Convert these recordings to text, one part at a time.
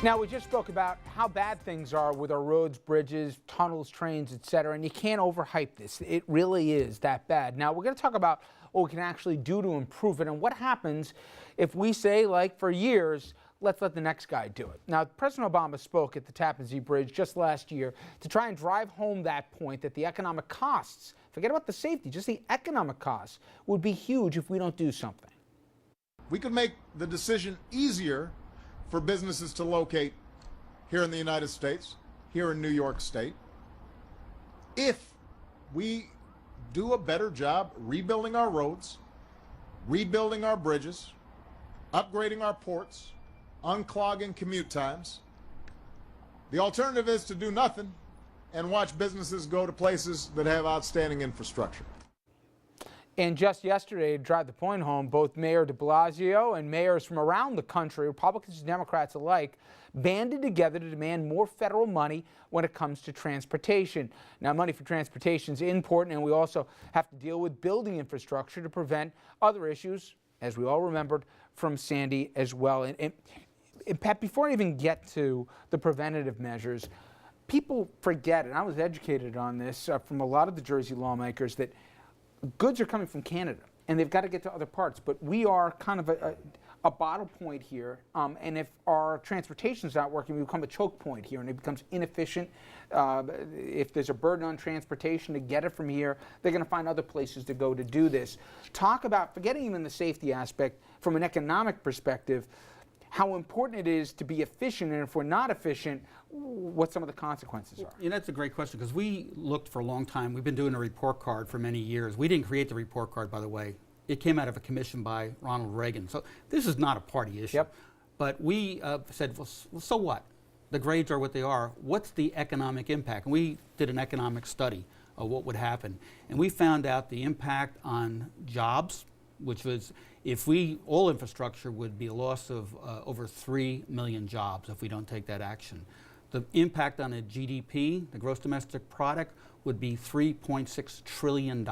Now, we just spoke about how bad things are with our roads, bridges, tunnels, trains, etc., and you can't overhype this. It really is that bad. Now, we're going to talk about what we can actually do to improve it and what happens if we say, like for years, let's let the next guy do it. Now, President Obama spoke at the Tappan Zee Bridge just last year to try and drive home that point that the economic costs, forget about the safety, just the economic costs, would be huge if we don't do something. We could make the decision easier for businesses to locate here in the United States, here in New York State, if we do a better job rebuilding our roads, rebuilding our bridges, upgrading our ports, unclogging commute times. The alternative is to do nothing and watch businesses go to places that have outstanding infrastructure. And just yesterday, to drive the point home, both Mayor de Blasio and mayors from around the country, Republicans and Democrats alike, banded together to demand more federal money when it comes to transportation. Now, money for transportation is important, and we also have to deal with building infrastructure to prevent other issues, as we all remembered, from Sandy as well. And Pat, before I even get to the preventative measures, people forget, and I was educated on this from a lot of the Jersey lawmakers, that goods are coming from Canada, and they've got to get to other parts. But we are kind of a bottle point here, and if our transportation is not working, we become a choke point here, and it becomes inefficient. If there's a burden on transportation to get it from here, they're going to find other places to go to do this. Talk about, forgetting even the safety aspect, from an economic perspective, how important it is to be efficient, and if we're not efficient, what some of the consequences are. You know, that's a great question, because we looked for a long time. We've been doing a report card for many years. We didn't create the report card, by the way. It came out of a commission by Ronald Reagan. So this is not a party issue. Yep. But we said, well, so what? The grades are what they are. What's the economic impact? And we did an economic study of what would happen. And we found out the impact on jobs, which was, all infrastructure would be a loss of over 3 million jobs if we don't take that action. The impact on the GDP, the gross domestic product, would be $3.6 trillion.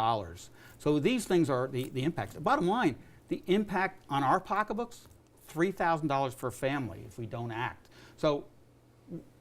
So these things are the impacts. Bottom line, the impact on our pocketbooks, $3,000 per family if we don't act. So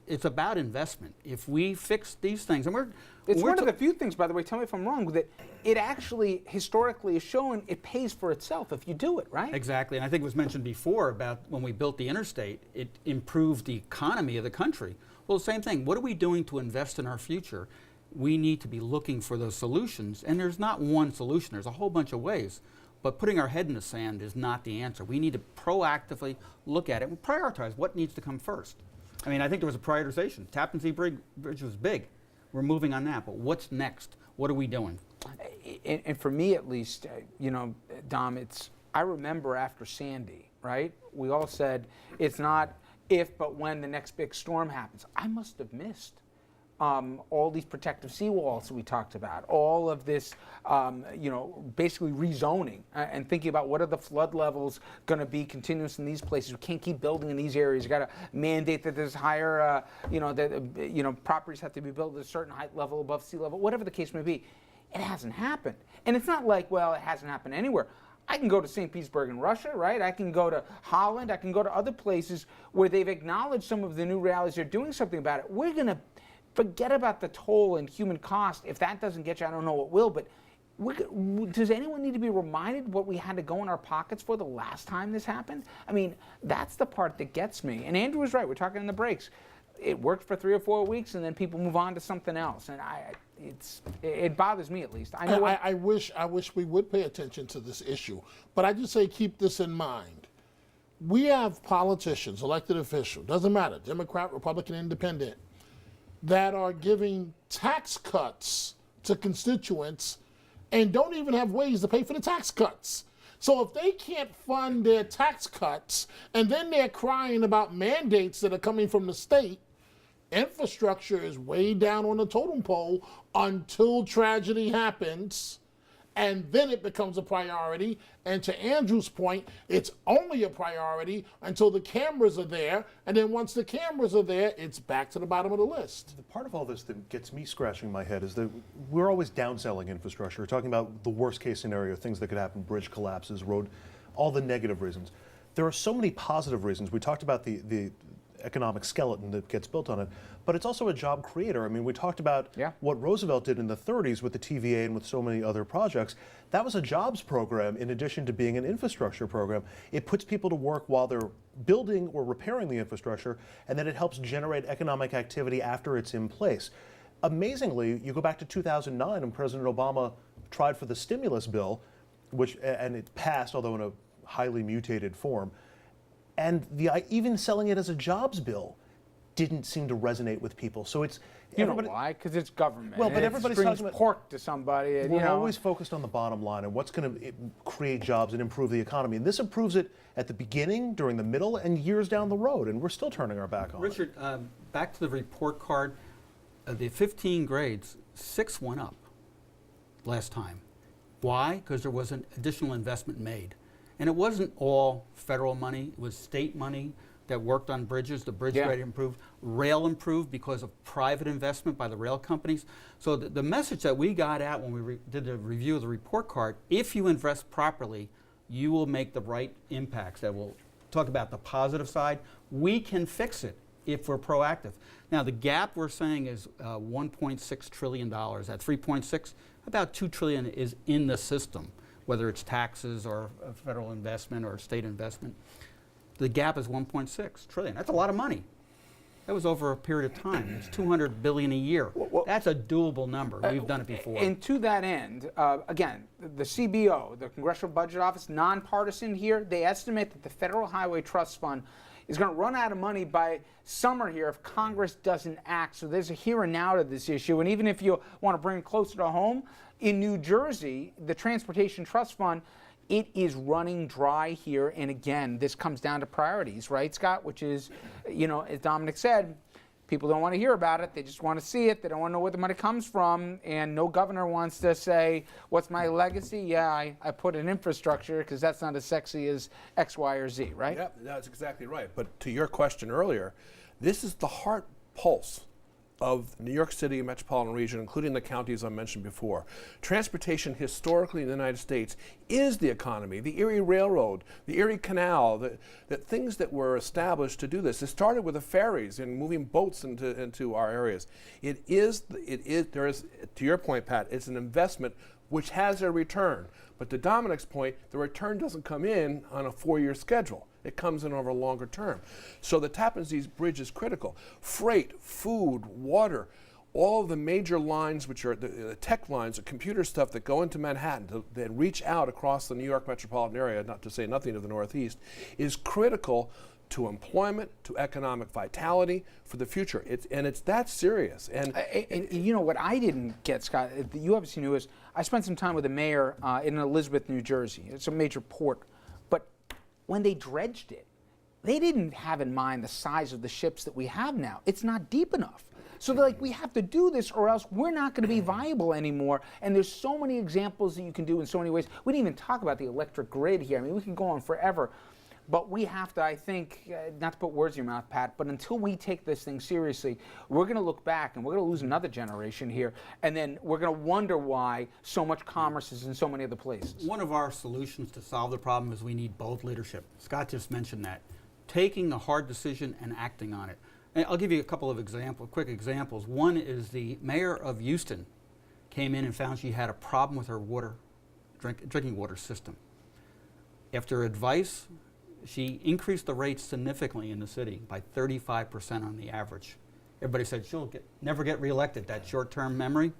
it's about investment. If we fix these things, and it's one of the few things, by the way, tell me if I'm wrong, that it actually historically is shown it pays for itself if you do it, right? Exactly, and I think it was mentioned before about when we built the interstate, it improved the economy of the country. Well, the same thing. What are we doing to invest in our future? We need to be looking for those solutions, and there's not one solution. There's a whole bunch of ways, but putting our head in the sand is not the answer. We need to proactively look at it and prioritize what needs to come first. I mean, I think there was a prioritization. Tappan Zee Bridge was big. We're moving on that, but what's next? What are we doing? And for me, at least, you know, Dom, I remember after Sandy, right? We all said it's not if, but when the next big storm happens. I must have missed all these protective seawalls we talked about, all of this, you know, basically rezoning and thinking about what are the flood levels going to be continuous in these places. We can't keep building in these areas. You got to mandate that there's higher, you know, that properties have to be built at a certain height level above sea level, whatever the case may be. It hasn't happened, and it's not like, well, it hasn't happened anywhere. I can go to St. Petersburg in Russia, right? I can go to Holland. I can go to other places where they've acknowledged some of the new realities. They're doing something about it. We're going to forget about the toll and human cost. If that doesn't get you, I don't know what will. But does anyone need to be reminded what we had to go in our pockets for the last time this happened? I mean, that's the part that gets me. And Andrew was right. We're talking in the breaks. It worked for 3 or 4 weeks, and then people move on to something else. And it bothers me, at least. I wish we would pay attention to this issue. But I just say keep this in mind. We have politicians, elected officials, doesn't matter, Democrat, Republican, Independent, that are giving tax cuts to constituents and don't even have ways to pay for the tax cuts. So if they can't fund their tax cuts and then they're crying about mandates that are coming from the state, infrastructure is way down on the totem pole until tragedy happens, and then it becomes a priority. And to Andrew's point, it's only a priority until the cameras are there, and then once the cameras are there, it's back to the bottom of the list. The part of all this that gets me scratching my head is that we're always downselling infrastructure. We're talking about the worst case scenario, things that could happen, bridge collapses, road, all the negative reasons. There are so many positive reasons. We talked about the economic skeleton that gets built on it, but it's also a job creator. I mean, we talked about what Roosevelt did in the 30s with the TVA and with so many other projects. That was a jobs program in addition to being an infrastructure program. It puts people to work while they're building or repairing the infrastructure, and then it helps generate economic activity after it's in place. Amazingly, you go back to 2009 when President Obama tried for the stimulus bill, and it passed, although in a highly mutated form. And even selling it as a jobs bill didn't seem to resonate with people. So it's You know why? Because it's government. Well, but and everybody's it brings talking about pork to somebody. And, we're always focused on the bottom line and what's going to create jobs and improve the economy. And this improves it at the beginning, during the middle, and years down the road. And we're still turning our back on it. Richard, back to the report card. The 15 grades, 6 went up last time. Why? Because there was an additional investment made. And it wasn't all federal money, it was state money that worked on bridges. The bridge rate improved. Rail improved because of private investment by the rail companies. So the message that we got out when we did the review of the report card, if you invest properly, you will make the right impacts that will talk about the positive side. We can fix it if we're proactive. Now, the gap we're saying is $1.6 trillion. At 3.6, about $2 trillion is in the system, whether it's taxes or federal investment or state investment. The gap is 1.6 trillion. That's a lot of money. That was over a period of time. It's 200 billion a year. That's a doable number. We've done it before. And to that end, again, the CBO, the Congressional Budget Office, nonpartisan here, they estimate that the Federal Highway Trust Fund is going to run out of money by summer here if Congress doesn't act. So there's a here and now to this issue. And even if you want to bring it closer to home, in New Jersey, the Transportation Trust Fund, it is running dry here. And again, this comes down to priorities, right, Scott? Which is, as Dominic said, people don't want to hear about it. They just want to see it. They don't want to know where the money comes from. And no governor wants to say, what's my legacy? Yeah, I put in infrastructure because that's not as sexy as X, Y, or Z, right? Yep, that's exactly right. But to your question earlier, this is the heart pulse of New York City metropolitan region, including the counties I mentioned before. Transportation historically in the United States is the economy. The Erie Railroad, the Erie Canal, the things that were established to do this. It started with the ferries and moving boats into our areas. There is, to your point, Pat, it's an investment which has a return. But to Dominic's point, the return doesn't come in on a 4-year schedule. It comes in over a longer term. So the Tappan Zee Bridge is critical. Freight, food, water, all of the major lines, which are the tech lines, the computer stuff that go into Manhattan, that reach out across the New York metropolitan area, not to say nothing of the Northeast, is critical to employment, to economic vitality for the future. It's that serious. And you know what I didn't get, Scott, you obviously knew, is I spent some time with the mayor in Elizabeth, New Jersey. It's a major port. But when they dredged it, they didn't have in mind the size of the ships that we have now. It's not deep enough. So they're like, we have to do this or else we're not going to be viable anymore. And there's so many examples that you can do in so many ways. We didn't even talk about the electric grid here. I mean, we can go on forever. But we have to, I think, not to put words in your mouth, Pat, but until we take this thing seriously, we're going to look back and we're going to lose another generation here. And then we're going to wonder why so much commerce is in so many other places. One of our solutions to solve the problem is we need bold leadership. Scott just mentioned that. Taking a hard decision and acting on it. And I'll give you a couple of quick examples. One is the mayor of Houston came in and found she had a problem with her drinking water system. After advice, she increased the rates significantly in the city by 35% on the average. Everybody said she'll never get reelected, that short-term memory.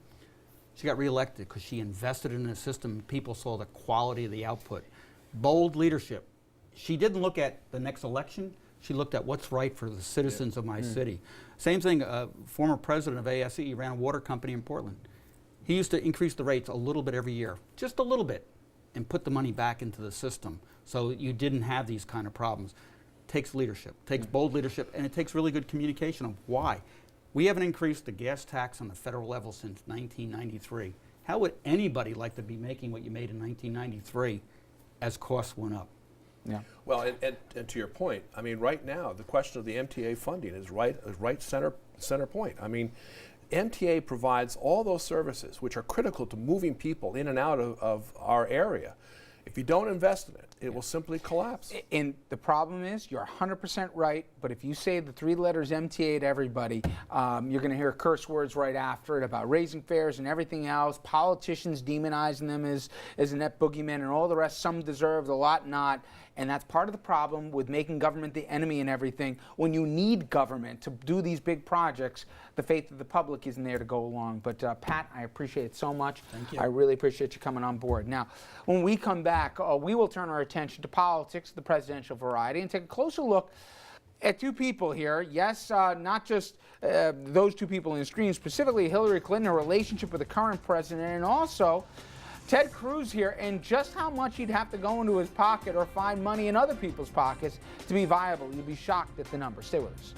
She got reelected because she invested in the system and people saw the quality of the output. Bold leadership. She didn't look at the next election, she looked at what's right for the citizens of my city. Same thing, former president of ASE, he ran a water company in Portland. He used to increase the rates a little bit every year, just a little bit, and put the money back into the system so you didn't have these kind of problems. It takes leadership, takes bold leadership, and it takes really good communication of why. We haven't increased the gas tax on the federal level since 1993. How would anybody like to be making what you made in 1993 as costs went up? Yeah. Well, and to your point, I mean, right now, the question of the MTA funding is right center point. I mean, MTA provides all those services which are critical to moving people in and out of our area. If you don't invest in it, it will simply collapse. And the problem is, you're 100% right, but if you say the 3 letters MTA to everybody, you're going to hear curse words right after it about raising fares and everything else, politicians demonizing them as a net boogeyman and all the rest. Some deserved, a lot not. And that's part of the problem with making government the enemy and everything. When you need government to do these big projects, the faith of the public isn't there to go along. But Pat, I appreciate it so much. Thank you. I really appreciate you coming on board. Now, when we come back, we will turn our attention to politics, the presidential variety, and take a closer look at 2 people here. Yes, not just those 2 people on the screen, specifically Hillary Clinton, her relationship with the current president, and also Ted Cruz here, and just how much he'd have to go into his pocket or find money in other people's pockets to be viable. You'd be shocked at the number. Stay with us.